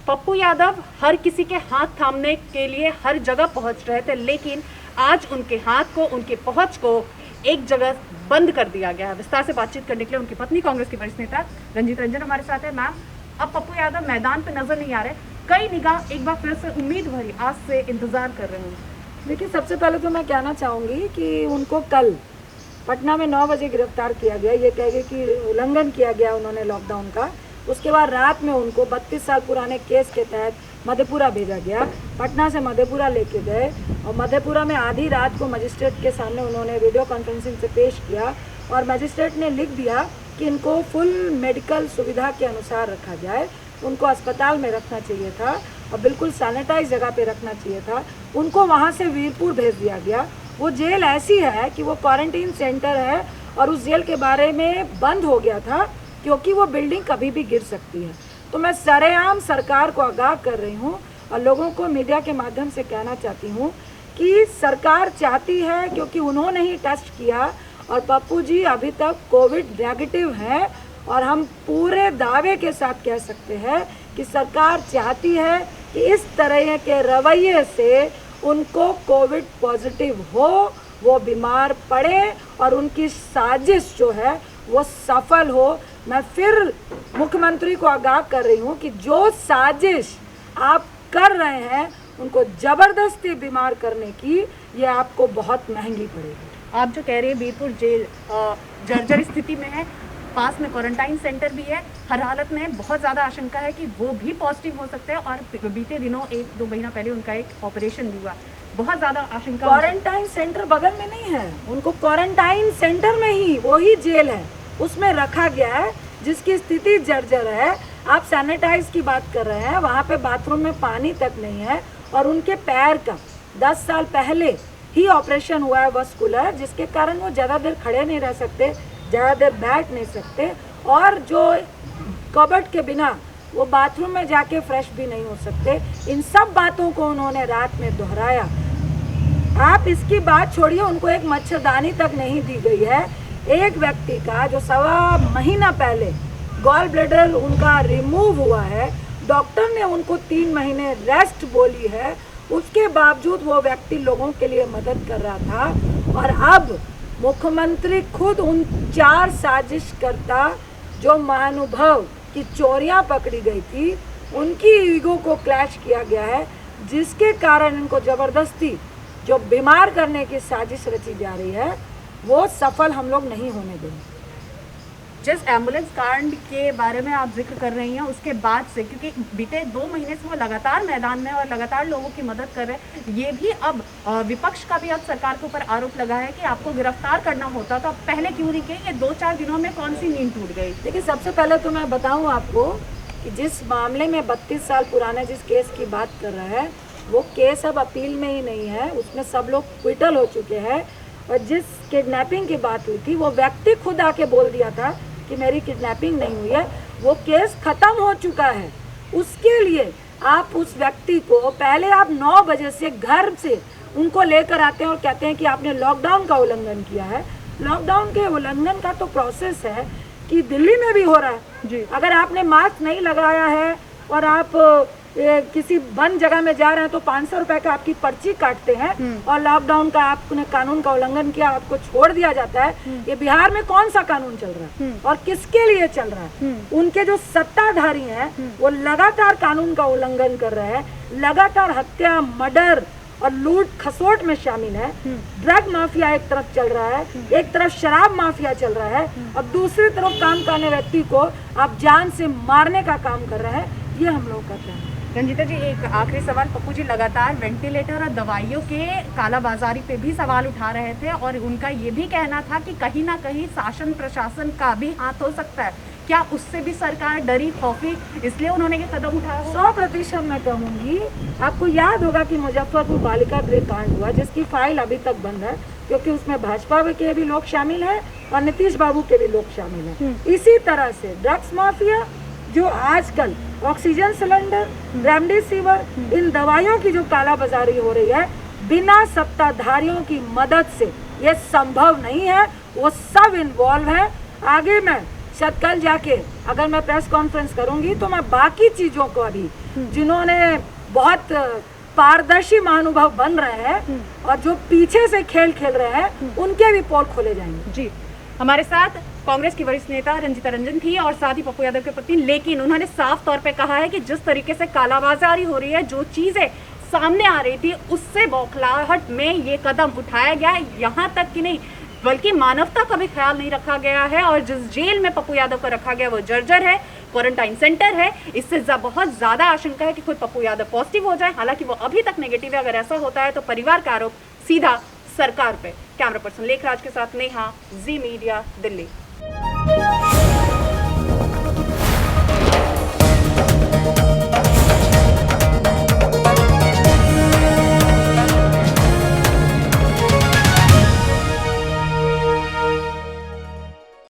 पप्पू यादव हर किसी के हाथ थामने के लिए हर जगह पहुंच रहे थे, लेकिन आज उनके हाथ को, उनके पहुंच को एक जगह बंद कर दिया गया है। विस्तार से बातचीत करने के लिए उनकी पत्नी कांग्रेस की वरिष्ठ नेता रंजीत रंजन हमारे साथ है। मैम, अब पप्पू यादव मैदान पे नजर नहीं आ रहे, कई निगाह एक बार फिर से उम्मीद भरी आज से इंतजार कर रहे हैं। देखिए, सबसे पहले तो मैं कहना चाहूँगी कि उनको कल पटना में 9 बजे गिरफ्तार किया गया। ये कह गए कि उल्लंघन किया गया उन्होंने लॉकडाउन का। उसके बाद रात में उनको 32 साल पुराने केस के तहत मधेपुरा भेजा गया। पटना से मधेपुरा लेके गए और मधेपुरा में आधी रात को मजिस्ट्रेट के सामने उन्होंने वीडियो कॉन्फ्रेंसिंग से पेश किया और मजिस्ट्रेट ने लिख दिया कि इनको फुल मेडिकल सुविधा के अनुसार रखा जाए। उनको अस्पताल में रखना चाहिए था और बिल्कुल सैनिटाइज जगह पे रखना चाहिए था। उनको वहाँ से वीरपुर भेज दिया गया। वो जेल ऐसी है कि वो क्वारंटीन सेंटर है और उस जेल के बारे में बंद हो गया था क्योंकि वो बिल्डिंग कभी भी गिर सकती है। तो मैं सरेआम सरकार को आगाह कर रही हूँ और लोगों को मीडिया के माध्यम से कहना चाहती हूँ कि सरकार चाहती है, क्योंकि उन्होंने ही टेस्ट किया और पप्पू जी अभी तक कोविड नेगेटिव हैं और हम पूरे दावे के साथ कह सकते हैं कि सरकार चाहती है कि इस तरह के रवैये से उनको कोविड पॉजिटिव हो, वो बीमार पड़े और उनकी साजिश जो है वो सफल हो। मैं फिर मुख्यमंत्री को आगाह कर रही हूँ कि जो साजिश आप कर रहे हैं उनको ज़बरदस्ती बीमार करने की, ये आपको बहुत महंगी पड़ेगी। आप जो कह रहे हैं वीरपुर जेल जर्जर स्थिति में है, पास में क्वारंटाइन सेंटर भी है, हर हालत में बहुत ज़्यादा आशंका है कि वो भी पॉजिटिव हो सकते हैं और बीते दिनों 1-2 महीना पहले उनका एक ऑपरेशन भी हुआ। बहुत ज़्यादा आशंका। क्वारंटाइन सेंटर बगल में नहीं है, उनको क्वारंटाइन सेंटर में ही वही जेल है उसमें रखा गया है जिसकी स्थिति जर्जर है। आप सैनिटाइज की बात कर रहे हैं, वहाँ पे बाथरूम में पानी तक नहीं है और उनके पैर का 10 साल पहले ही ऑपरेशन हुआ है वस्कुलर, जिसके कारण वो ज़्यादा देर खड़े नहीं रह सकते, ज़्यादा देर बैठ नहीं सकते और जो कबर्ड के बिना वो बाथरूम में जाके फ्रेश भी नहीं हो सकते। इन सब बातों को उन्होंने रात में दोहराया। आप इसकी बात छोड़िए, उनको एक मच्छरदानी तक नहीं दी गई है। एक व्यक्ति का जो 1.25 महीना पहले गॉल ब्लैडर उनका रिमूव हुआ है, डॉक्टर ने उनको 3 महीने रेस्ट बोली है, उसके बावजूद वो व्यक्ति लोगों के लिए मदद कर रहा था। और अब मुख्यमंत्री खुद उन 4 साजिशकर्ता जो महानुभाव की चोरियां पकड़ी गई थी, उनकी ईगो को क्लैश किया गया है, जिसके कारण इनको ज़बरदस्ती जो बीमार करने की साजिश रची जा रही है वो सफल हम लोग नहीं होने देंगे। जिस एम्बुलेंस कांड के बारे में आप जिक्र कर रही हैं, उसके बाद से, क्योंकि बीते 2 महीने से वो लगातार मैदान में और लगातार लोगों की मदद कर रहे हैं, ये भी अब विपक्ष का भी अब सरकार के ऊपर आरोप लगा है कि आपको गिरफ्तार करना होता तो पहले क्यों नहीं किए। ये 2-4 दिनों में कौन सी नींद टूट गई? देखिए, सबसे पहले तो मैं बताऊं आपको कि जिस मामले में 32 साल पुराने जिस केस की बात कर रहा है, वो केस अब अपील में ही नहीं है, उसमें सब लोग क्विटल हो चुके हैं। और जिस किडनैपिंग की बात हुई थी, वो व्यक्ति खुद आके बोल दिया था कि मेरी किडनैपिंग नहीं हुई है, वो केस ख़त्म हो चुका है। उसके लिए आप उस व्यक्ति को पहले आप 9 बजे से घर से उनको लेकर आते हैं और कहते हैं कि आपने लॉकडाउन का उल्लंघन किया है। लॉकडाउन के उल्लंघन का तो प्रोसेस है कि दिल्ली में भी हो रहा है जी। अगर आपने मास्क नहीं लगाया है और आप किसी बंद जगह में जा रहे हैं तो 500 रुपए का आपकी पर्ची काटते हैं और लॉकडाउन का आपने कानून का उल्लंघन किया, आपको छोड़ दिया जाता है। ये बिहार में कौन सा कानून चल रहा है और किसके लिए चल रहा है? उनके जो सत्ताधारी हैं वो लगातार कानून का उल्लंघन कर रहे हैं, लगातार हत्या, मर्डर और लूट खसोट में शामिल है। ड्रग माफिया एक तरफ चल रहा है, एक तरफ शराब माफिया चल रहा है और दूसरी तरफ काम करने व्यक्ति को आप जान से मारने का काम कर रहे हैं। ये हम लोग करते हैं। रंजीता जी, एक आखिरी सवाल। पप्पू जी लगातार वेंटिलेटर और दवाइयों के कालाबाजारी पे भी सवाल उठा रहे थे और उनका ये भी कहना था कि कहीं ना कहीं शासन प्रशासन का भी हाथ हो सकता है। क्या उससे भी सरकार डरी खौफी, इसलिए उन्होंने ये कदम उठाया? 100% मैं कहूँगी। आपको याद होगा कि मुजफ्फरपुर बालिका गृह कांड हुआ, जिसकी फाइल अभी तक बंद है क्योंकि उसमें भाजपा के भी लोग शामिल हैं और नीतीश बाबू के भी लोग शामिल हैं। इसी तरह से ड्रग्स माफिया जो आजकल ऑक्सीजन सिलेंडर, रेमडेसिविर, इन दवाइयों की जो कालाबाजारी हो रही है, बिना सत्ताधारियों की मदद से ये संभव नहीं है। वो सब इन्वॉल्व है। आगे मैं शायद कल जाके अगर मैं प्रेस कॉन्फ्रेंस करूंगी तो मैं बाकी चीज़ों को अभी जिन्होंने बहुत पारदर्शी महानुभाव बन रहे हैं और जो पीछे से खेल खेल रहे हैं उनके भी पोल खोले जाएंगे। जी, हमारे साथ कांग्रेस की वरिष्ठ नेता रंजीता रंजन थी और साथ ही पप्पू यादव के पत्नी, लेकिन उन्होंने साफ तौर पे कहा है कि जिस तरीके से कालाबाजारी हो रही है, जो चीजें सामने आ रही थी उससे बौखलाहट में ये कदम उठाया गया है। यहाँ तक कि नहीं बल्कि मानवता का भी ख्याल नहीं रखा गया है और जिस जेल में पप्पू यादव को रखा गया वो जर्जर है, क्वारंटाइन सेंटर है। इससे बहुत ज्यादा आशंका है कि खुद पप्पू यादव पॉजिटिव हो जाए, हालांकि वो अभी तक नेगेटिव है। अगर ऐसा होता है तो परिवार का आरोप सीधा सरकार पे। कैमरा पर्सन लेखराज के साथ नेहा, जी मीडिया, दिल्ली।